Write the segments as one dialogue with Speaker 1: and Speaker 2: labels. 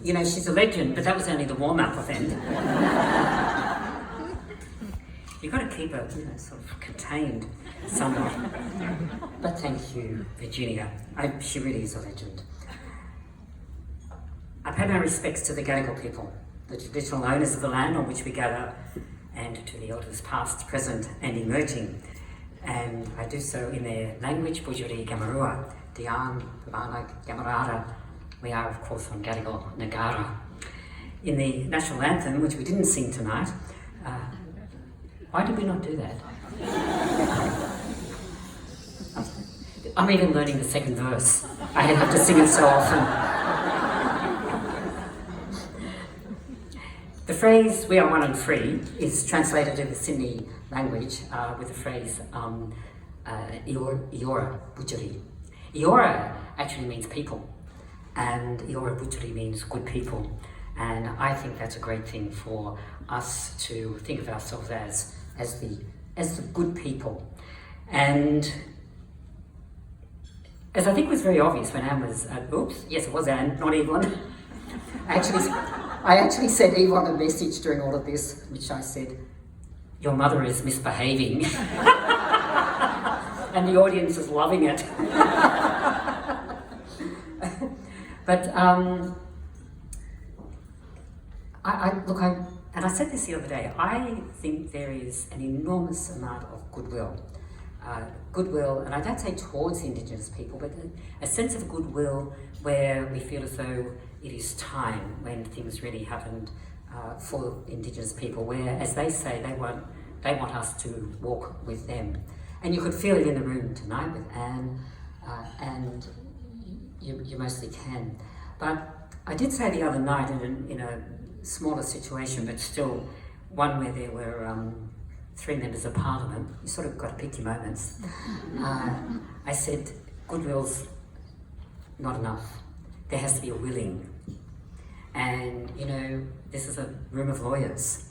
Speaker 1: You know, she's a legend, but that was only the warm-up event. You've got to keep her, you know, sort of contained somewhat. But thank you, Virginia. She really is a legend. I pay my respects to the Gadigal people, the traditional owners of the land on which we gather, and to the elders past, present and emerging. And I do so in their language, Bujuri Gamarua, Dian, Pavana, Gamarada. We are, of course, on Gadigal Nagara. In the national anthem, which we didn't sing tonight, why did we not do that? I'm even learning the second verse. I have to sing it so often. The phrase, "we are one and free," is translated in the Sydney language with the phrase, Iora Butcheri. Iora actually means people, and Iora Butcheri means good people. And I think that's a great thing for us to think of ourselves as the good people. And as I think was very obvious when Anne was, yes, it was Anne, not Yvonne. I actually sent Yvonne a message during all of this, which I said, "Your mother is misbehaving." And the audience is loving it. But and I said this the other day, I think there is an enormous amount of goodwill. And I don't say towards Indigenous people, but a sense of goodwill where we feel as though it is time when things really happened for Indigenous people, where, as they say, they want us to walk with them. And you could feel it in the room tonight with Anne, and you mostly can. But I did say the other night in a smaller situation, but still one where there were 3 members of Parliament, you sort of got to pick your moments. I said, goodwill's not enough. There has to be a willing. And, you know, this is a room of lawyers,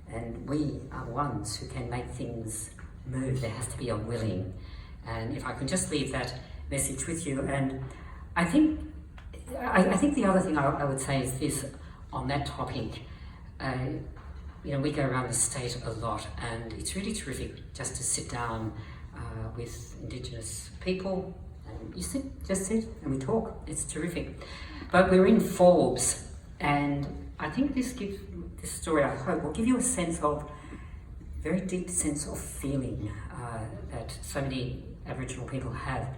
Speaker 1: and we are the ones who can make things move. There has to be a willing. And if I can just leave that message with you. And I think the other thing I would say is this on that topic. You know, we go around the state a lot, and it's really terrific just to sit down with Indigenous people, and you just sit and we talk. It's terrific. But we're in Forbes, and I think this story, I hope, will give you a sense of, very deep sense of feeling that so many Aboriginal people have.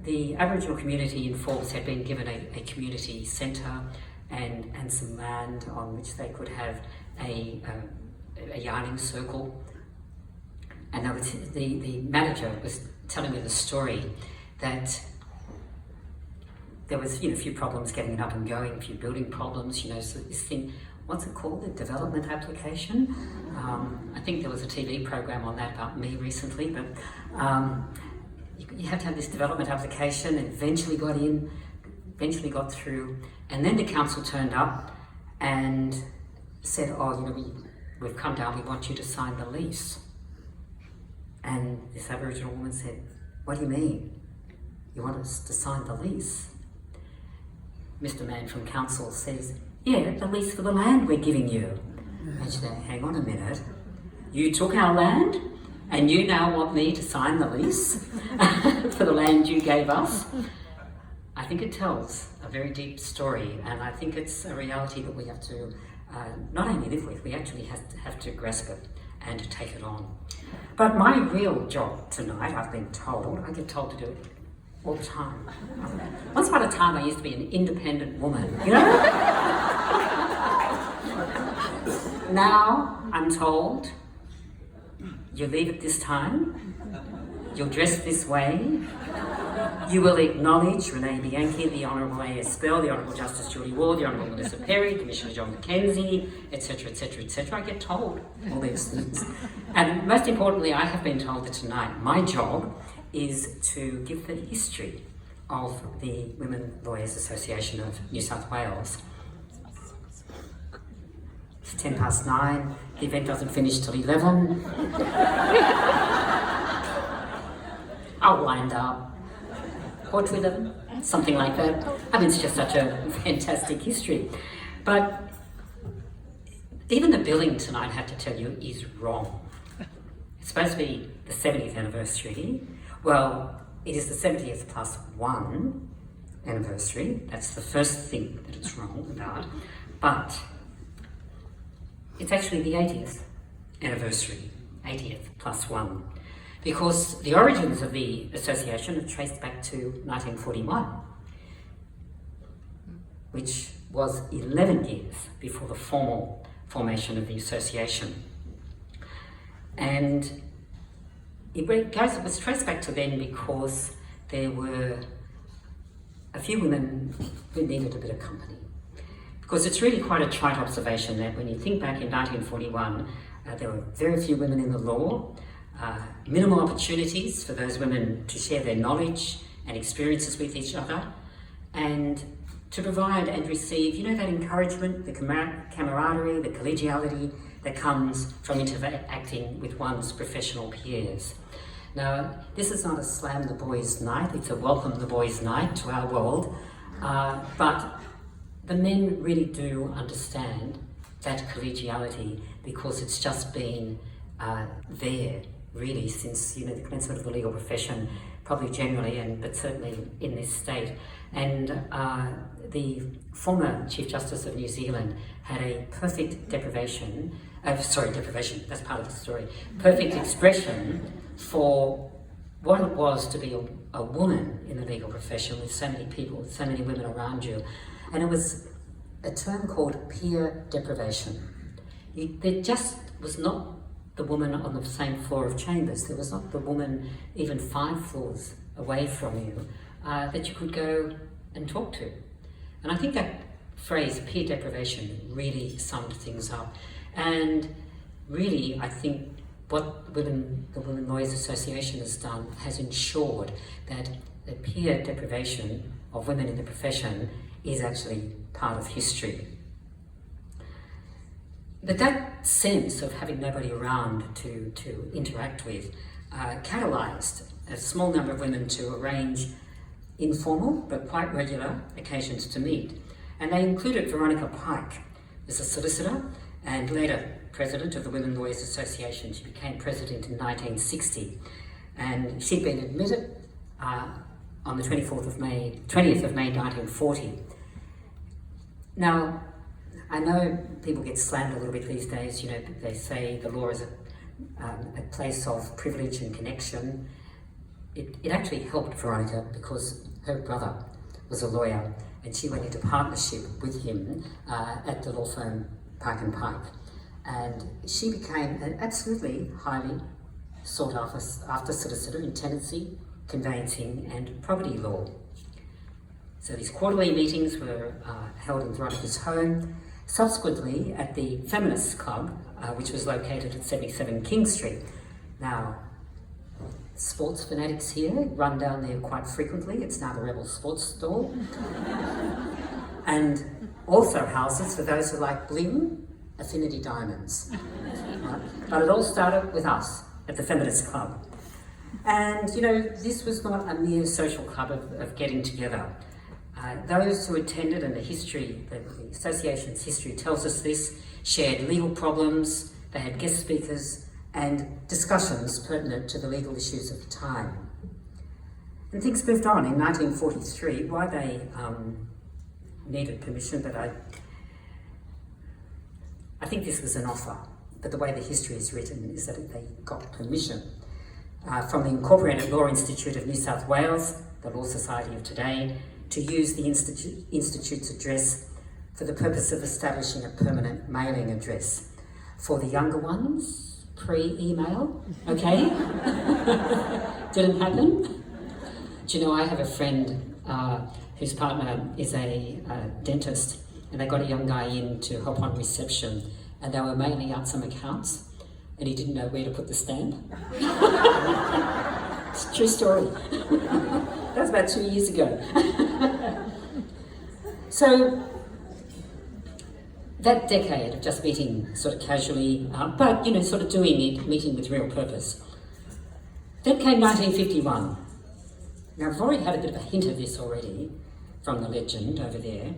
Speaker 1: The Aboriginal community in Forbes had been given a community centre and some land on which they could have a yarning circle. And the manager was telling me the story that there was, you know, a few problems getting it up and going, a few building problems, you know, so this thing, what's it called, the development application? I think there was a TV program on that about me recently, but you have to have this development application, and eventually got through, and then the council turned up and said, "Oh, you know, we've come down, we want you to sign the lease." And this Aboriginal woman said, "What do you mean? You want us to sign the lease?" Mr. Man from council says, "Yeah, the lease for the land we're giving you." And she said, "Hang on a minute, you took our land and you now want me to sign the lease for the land you gave us?" I think it tells a very deep story, and I think it's a reality that we have to not only live with, we actually have to grasp it and to take it on. But my real job tonight, I've been told, I get told to do it all the time. Once upon a time I used to be an independent woman, you know? Now I'm told, you leave at this time, you'll dress this way, you will acknowledge Renee Bianchi, the Honourable A.S. Bell, the Honourable Justice Julie Ward, the Honourable Melissa Perry, Commissioner John McKenzie, etc., etc., etc. I get told all these things. And most importantly, I have been told that tonight my job is to give the history of the Women Lawyers Association of New South Wales. It's 9:10. The event doesn't finish till 11. I'll wind up. Quarter to 11. something like that. I mean, it's just such a fantastic history. But even the billing tonight, I have to tell you, is wrong. It's supposed to be the 70th anniversary. Well, it is the 70th plus 1 anniversary. That's the first thing that it's wrong about. But it's actually the 80th anniversary, 80th plus 1. Because the origins of the association are traced back to 1941, which was 11 years before the formal formation of the association. And it was traced back to then because there were a few women who needed a bit of company. Because it's really quite a trite observation that when you think back in 1941, there were very few women in the law, minimal opportunities for those women to share their knowledge and experiences with each other, and to provide and receive, you know, that encouragement, the camaraderie, the collegiality that comes from interacting with one's professional peers. Now, this is not a slam the boys' night, it's a welcome the boys' night to our world, but the men really do understand that collegiality because it's just been there really since, you know, the commencement of the legal profession, probably generally, but certainly in this state. And the former Chief Justice of New Zealand had a perfect deprivation, that's part of the story, perfect expression for what it was to be a woman in the legal profession with so many people, with so many women around you. And it was a term called peer deprivation. There just was not the woman on the same floor of chambers. There was not the woman even 5 floors away from you that you could go and talk to. And I think that phrase, peer deprivation, really summed things up. And really, I think what the Women Lawyers Association has done has ensured that the peer deprivation of women in the profession is actually part of history. But that sense of having nobody around to interact with catalysed a small number of women to arrange informal but quite regular occasions to meet. And they included Veronica Pike as a solicitor and later president of the Women Lawyers Association. She became president in 1960. And she'd been admitted on the 20th of May 1940. Now, I know people get slammed a little bit these days. You know, they say the law is a place of privilege and connection. It actually helped Veronica because her brother was a lawyer and she went into partnership with him at the law firm Pike & Pike. And she became an absolutely highly sought after solicitor in tenancy, conveyancing and property law. So these quarterly meetings were held in Veronica's home. Subsequently, at the Feminists Club, which was located at 77 King Street. Now, sports fanatics here run down there quite frequently. It's now the Rebel Sports Store. And also houses, for those who like bling, Affinity Diamonds. Right? But it all started with us at the Feminists Club. And, you know, this was not a mere social club of getting together. Those who attended, and the association's history tells us this, shared legal problems, they had guest speakers and discussions pertinent to the legal issues of the time. And things moved on. In 1943, why they needed permission, but I think this was an offer, but the way the history is written is that they got permission from the Incorporated Law Institute of New South Wales, the Law Society of today, to use the Institute's address for the purpose of establishing a permanent mailing address for the younger ones, pre-email, okay? Didn't happen. Do you know, I have a friend whose partner is a dentist, and they got a young guy in to help on reception, and they were mailing out some accounts, and he didn't know where to put the stamp. It's a true story. That was about 2 years ago. So that decade of just meeting sort of casually, but, you know, sort of doing it, meeting with real purpose. Then came 1951. Now, I've already had a bit of a hint of this already from the legend over there.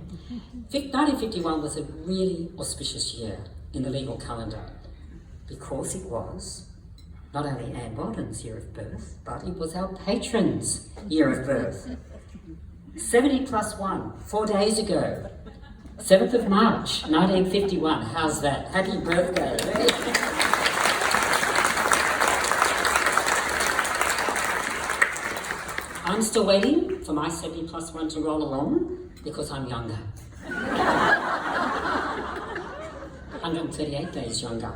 Speaker 1: 1951 was a really auspicious year in the legal calendar because it was not only Anne Walden's year of birth, but it was our patron's year of birth. 70 plus 1, 4 days ago, 7th of March, 1951. How's that? Happy birthday. I'm still waiting for my 70 plus 1 to roll along because I'm younger. 138 days younger.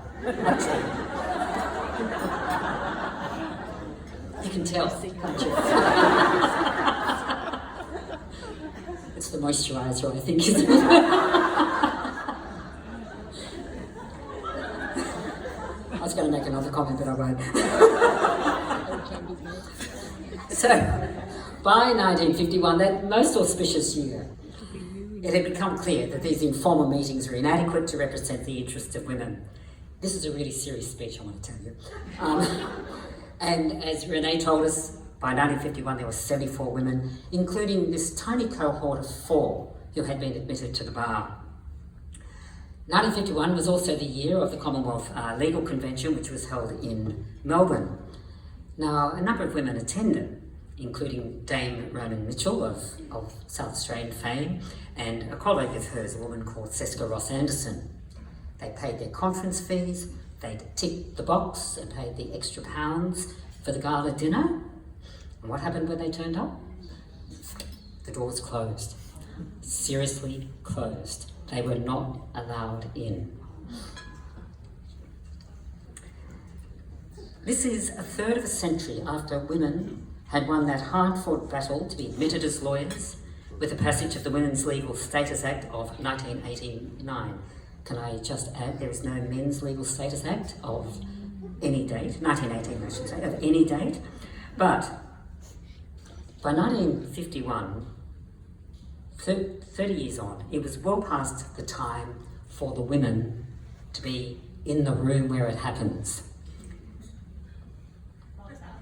Speaker 1: You can tell, can't you? It's the moisturiser, I think, isn't it? I was going to make another comment, but I won't. So, by 1951, that most auspicious year, it had become clear that these informal meetings were inadequate to represent the interests of women. This is a really serious speech, I want to tell you. And as Renee told us, by 1951 there were 74 women, including this tiny cohort of 4 who had been admitted to the bar. 1951 was also the year of the Commonwealth Legal Convention, which was held in Melbourne. Now, a number of women attended, including Dame Ronan Mitchell of South Australian fame, and a colleague of hers, a woman called Seska Ross Anderson. They paid their conference fees, they ticked the box and paid the extra pounds for the gala dinner. And what happened when they turned up? The doors closed. Seriously closed. They were not allowed in. This is a third of a century after women had won that hard-fought battle to be admitted as lawyers with the passage of the Women's Legal Status Act of 1989. Can I just add, there is no Men's Legal Status Act of any date, 1918 I should say, of any date. But by 1951, 30 years on, it was well past the time for the women to be in the room where it happens.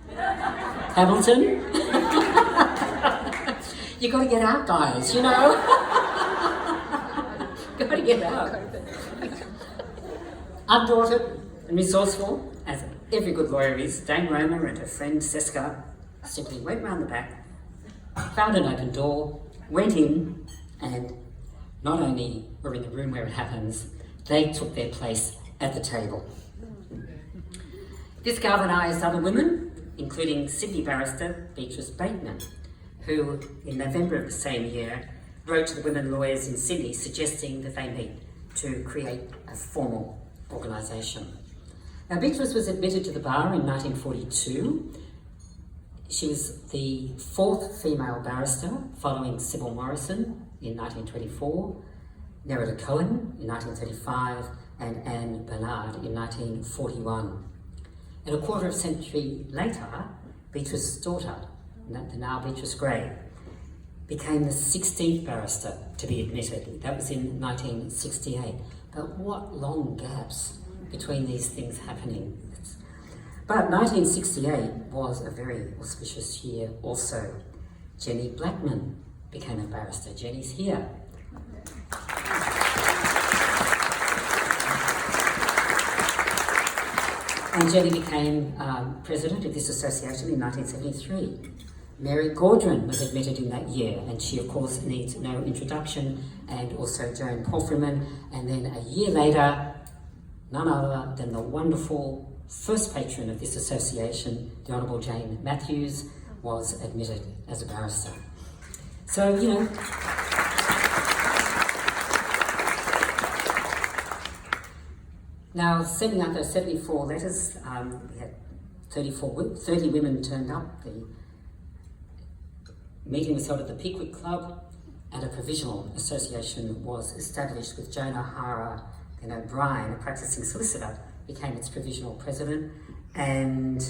Speaker 1: Hamilton? You got to get out, guys, you know? Got to get out. Undaunted and resourceful, as every good lawyer is, Dame Roma and her friend Seska simply went round the back, found an open door, went in, and not only were in the room where it happens, they took their place at the table. This galvanised other women, including Sydney barrister Beatrice Bateman, who in November of the same year wrote to the women lawyers in Sydney suggesting that they meet to create a formal organisation. Now, Beatrice was admitted to the bar in 1942. She was the 4th female barrister, following Sybil Morrison in 1924, Nerida Cohen in 1935, and Anne Bernard in 1941. And a quarter of a century later, Beatrice's daughter, the now Beatrice Gray, became the 16th barrister to be admitted. That was in 1968. But what long gaps between these things happening. But 1968 was a very auspicious year also. Jenny Blackman became a barrister. Jenny's here. And Jenny became president of this association in 1973. Mary Gaudron was admitted in that year, and she of course needs no introduction, and also Joan Palfreyman, and then a year later, none other than the wonderful first patron of this association, the Honourable Jane Matthews, was admitted as a barrister. So, you know, now sending out those 74 letters, we had 30 women turned up. The meeting was held at the Pickwick Club, and a provisional association was established with Joan O'Hara and O'Brien, a practicing solicitor, became its provisional president, and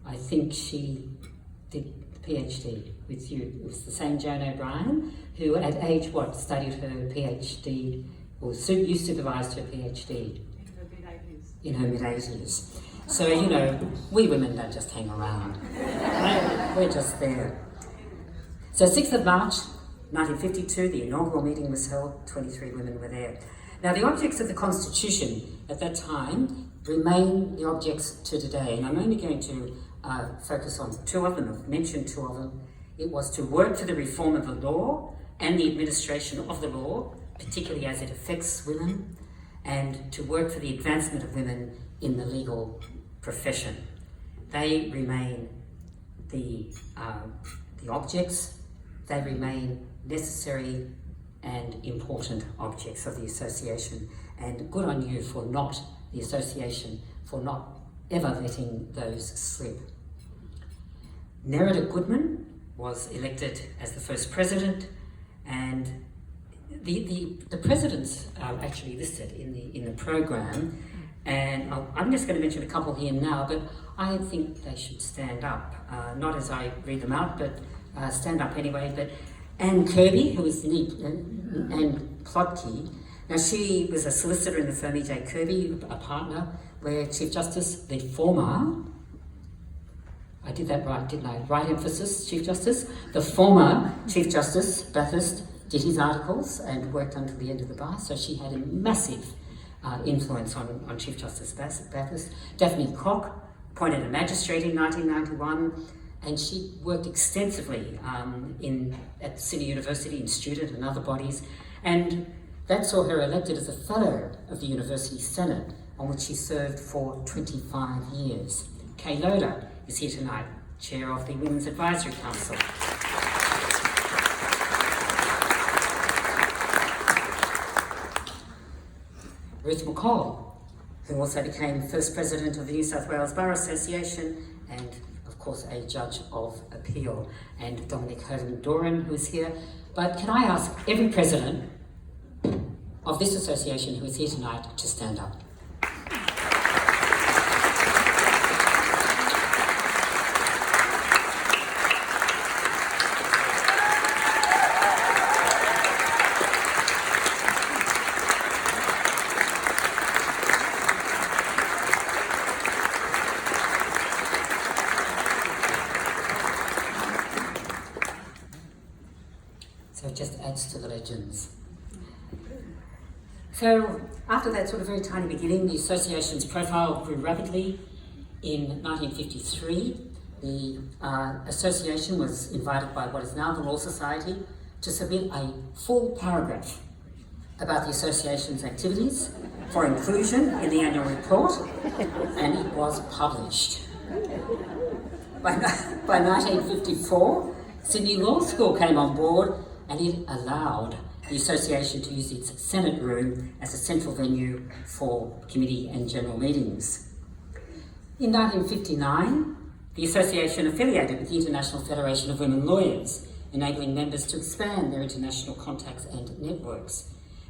Speaker 1: I think she did the PhD with you. It was the same Joan O'Brien who at age studied her PhD, or you supervised her PhD in her mid-80s. So, you know, we women don't just hang around. We're just there. So 6th of March, 1952, the inaugural meeting was held, 23 women were there. Now the objects of the Constitution at that time remain the objects to today, and I'm only going to focus on two of them. I've mentioned two of them. It was to work for the reform of the law and the administration of the law, particularly as it affects women, and to work for the advancement of women in the legal profession. They remain the objects, they remain necessary and important objects of the association, and good on you for not, the association, for not ever letting those slip. Nerida Goodman was elected as the first president, and the presidents are actually listed in the program, and I'm just going to mention a couple here now, but I think they should stand up, not as I read them out, but stand up anyway. But Anne Kirby, who is Anne Plotke. Now she was a solicitor in the firm E.J. Kirby, a partner, where Chief Justice, the former, I did that right, didn't I? Right emphasis, Chief Justice. The former Chief Justice, Bathurst, did his articles and worked until the end of the bar, so she had a massive influence on Chief Justice Bathurst. Daphne Koch appointed a magistrate in 1991, and she worked extensively at Sydney University in student and other bodies, and that saw her elected as a Fellow of the University Senate, on which she served for 25 years. Kay Loader is here tonight, Chair of the Women's Advisory Council. Ruth McCall, who also became first President of the New South Wales Bar Association and, of course, a Judge of Appeal, and Dominic Hogan-Doran, who is here. But can I ask every President of this association who is here tonight to stand up? So it just adds to the legends. So after that sort of very tiny beginning, the association's profile grew rapidly. In 1953, the association was invited by what is now the Law Society to submit a full paragraph about the association's activities for inclusion in the annual report, and it was published. By 1954, Sydney Law School came on board, and it allowed the association to use its Senate room as a central venue for committee and general meetings. In 1959, the association affiliated with the International Federation of Women Lawyers, enabling members to expand their international contacts and networks,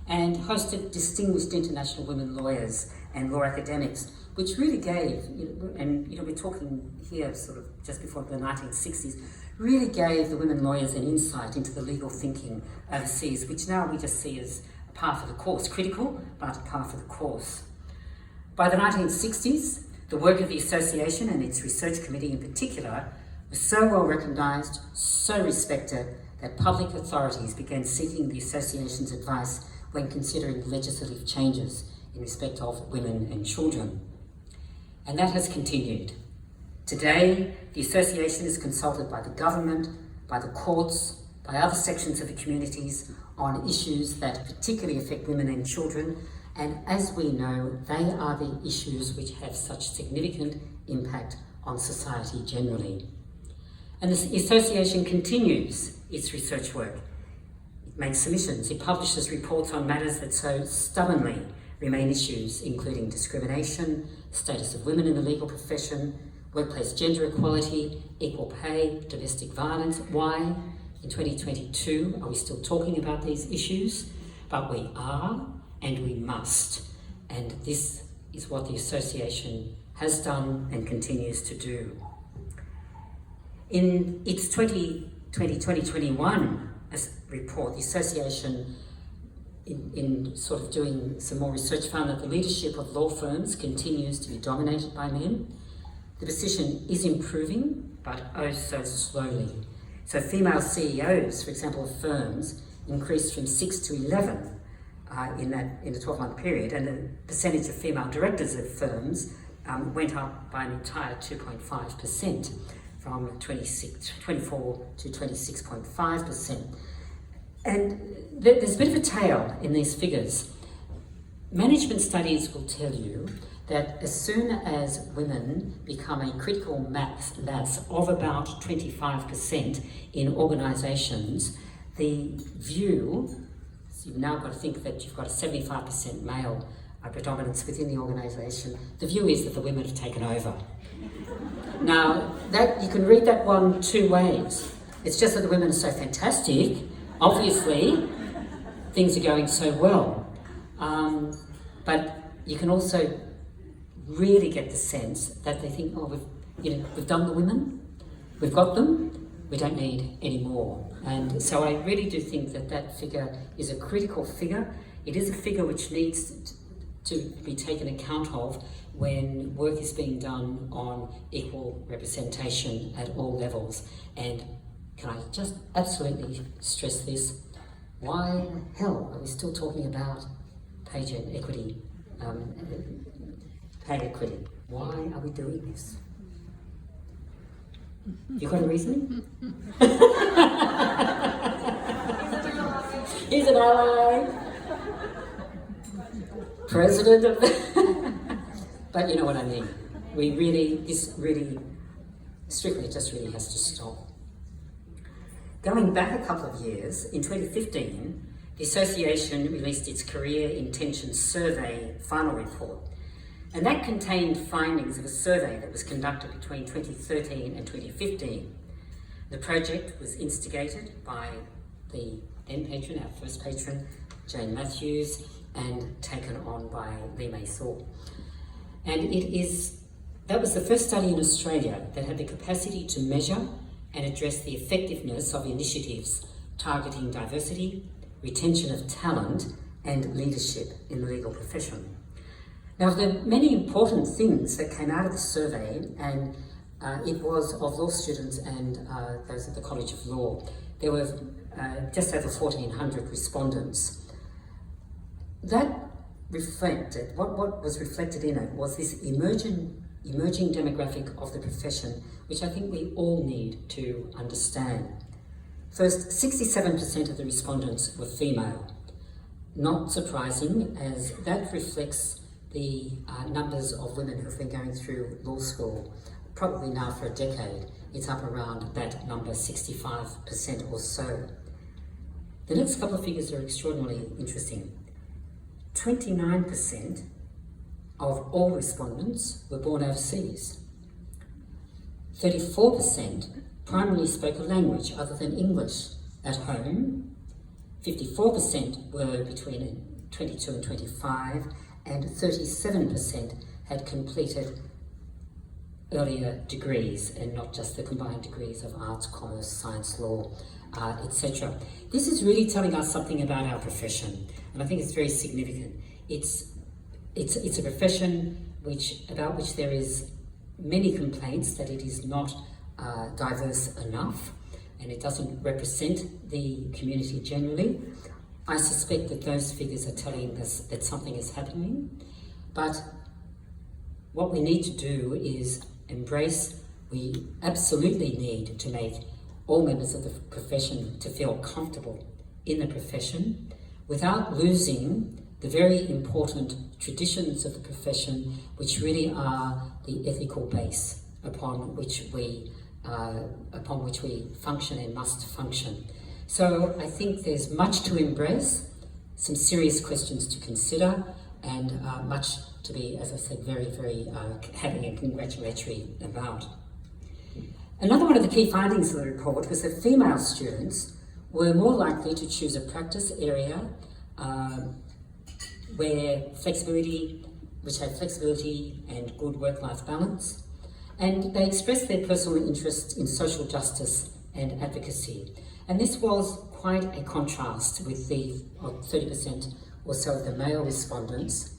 Speaker 1: and hosted distinguished international women lawyers and law academics, which really gave, and we're talking here sort of just before the 1960s, really gave the women lawyers an insight into the legal thinking overseas, which now we just see as a part of the course, critical, but a part of the course. By the 1960s, the work of the association and its research committee in particular was so well recognised, so respected, that public authorities began seeking the association's advice when considering legislative changes in respect of women and children. And that has continued. Today, the association is consulted by the government, by the courts, by other sections of the communities on issues that particularly affect women and children, and as we know, they are the issues which have such significant impact on society generally. And the association continues its research work. It makes submissions, it publishes reports on matters that so stubbornly remain issues, including discrimination, status of women in the legal profession, workplace gender equality, equal pay, domestic violence. Why, in 2022, are we still talking about these issues? But we are, and we must. And this is what the association has done and continues to do. In its 2020-2021 report, the association in sort of doing some more research, found that the leadership of law firms continues to be dominated by men. The position is improving, but oh so slowly. So female CEOs, for example, of firms increased from 6 to 11 in the 12-month period, and the percentage of female directors of firms went up by an entire 2.5%, from 24 to 26.5%. And there's a bit of a tail in these figures. Management studies will tell you that as soon as women become a critical mass of about 25% in organisations, the view, so you've now got to think that you've got a 75% male predominance within the organisation, the view is that the women have taken over. Now, that you can read that one two ways. It's just that the women are so fantastic, obviously, things are going so well. But you can also really get the sense that they think, oh, we've done the women, we've got them, we don't need any more. And so I really do think that that figure is a critical figure. It is a figure which needs to be taken account of when work is being done on equal representation at all levels. And can I just absolutely stress this? Why the hell are we still talking about pay equity? Pay equity. Why are we doing this? You got a reason? He's an ally. President of but you know what I mean. This really has to stop. Going back a couple of years, in 2015, the association released its Career Intentions Survey final report. And that contained findings of a survey that was conducted between 2013 and 2015. The project was instigated by the then patron, our first patron, Jane Matthews, and taken on by Lee May Thor. And that was the first study in Australia that had the capacity to measure and address the effectiveness of initiatives targeting diversity, retention of talent, and leadership in the legal profession. Now, there are many important things that came out of the survey, and it was of law students and those at the College of Law. There were just over 1,400 respondents. That reflected, what was reflected in it was this emerging demographic of the profession, which I think we all need to understand. First, 67% of the respondents were female. Not surprising, as that reflects the numbers of women who've been going through law school, probably now for a decade. It's up around that number, 65% or so. The next couple of figures are extraordinarily interesting. 29% of all respondents were born overseas. 34% primarily spoke a language other than English at home. 54% were between 22 and 25, and 37% had completed earlier degrees and not just the combined degrees of arts, commerce, science, law, etc. This is really telling us something about our profession, and I think it's very significant. It's a profession about which there is many complaints that it is not diverse enough, and it doesn't represent the community generally. I suspect that those figures are telling us that something is happening, but what we need to do is embrace, we absolutely need to make all members of the profession to feel comfortable in the profession without losing the very important traditions of the profession, which really are the ethical base upon which we function and must function. So I think there's much to embrace, some serious questions to consider, and much to be, as I said, very, very happy and congratulatory about. Another one of the key findings of the report was that female students were more likely to choose a practice area which had flexibility and good work-life balance, and they expressed their personal interest in social justice and advocacy. And this was quite a contrast with the 30% or so of the male respondents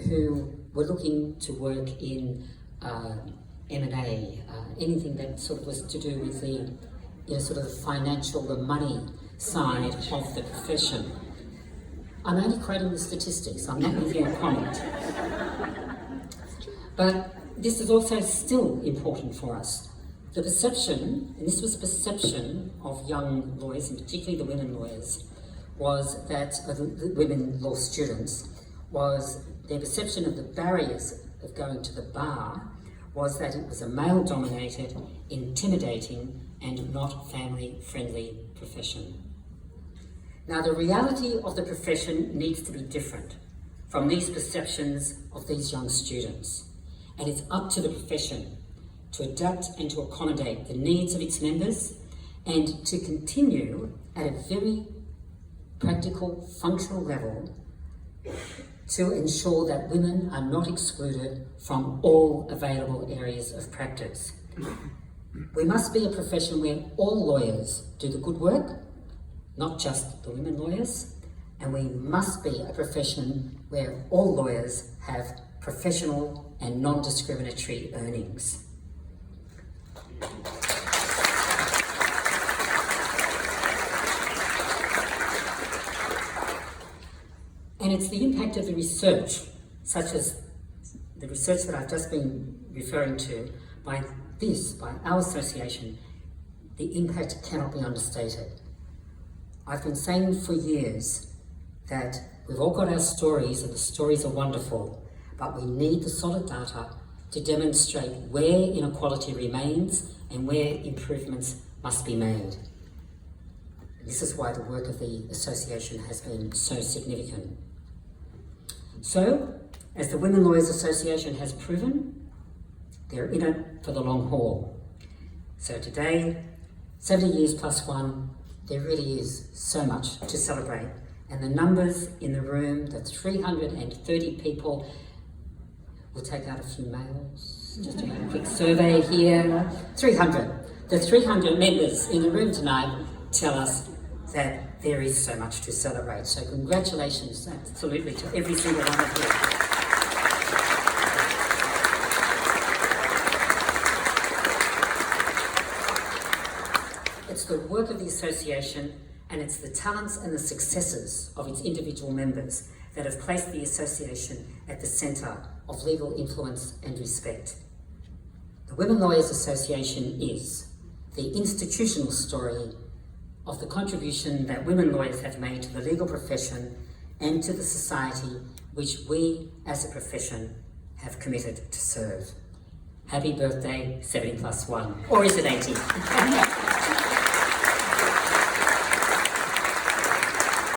Speaker 1: who were looking to work in M&A, anything that sort of was to do with the sort of the financial, the money side of the profession. I'm only quoting the statistics, I'm not making a comment. But this is also still important for us. The perception, and this was perception of young lawyers, and particularly the women lawyers, was that, the women law students, was their perception of the barriers of going to the bar was that it was a male-dominated, intimidating, and not family-friendly profession. Now, the reality of the profession needs to be different from these perceptions of these young students, and it's up to the profession to adapt and to accommodate the needs of its members and to continue at a very practical, functional level to ensure that women are not excluded from all available areas of practice. We must be a profession where all lawyers do the good work, not just the women lawyers, and we must be a profession where all lawyers have professional and non-discriminatory earnings. And it's the impact of the research, such as the research that I've just been referring to, by our association, the impact cannot be understated. I've been saying for years that we've all got our stories and the stories are wonderful, but we need the solid data to demonstrate where inequality remains and where improvements must be made. And this is why the work of the association has been so significant. So, as the Women Lawyers Association has proven, they're in it for the long haul. So today, 70 years plus one, there really is so much to celebrate. And the numbers in the room, the 330 people, we'll take out a few males, just to make a quick survey here. 300. The 300 members in the room tonight tell us that there is so much to celebrate. So congratulations, absolutely, to every single one of you. It's the work of the association, and it's the talents and the successes of its individual members that have placed the association at the centre of legal influence and respect. The Women Lawyers Association is the institutional story of the contribution that women lawyers have made to the legal profession and to the society which we as a profession have committed to serve. Happy birthday, 70+1, or is it 80?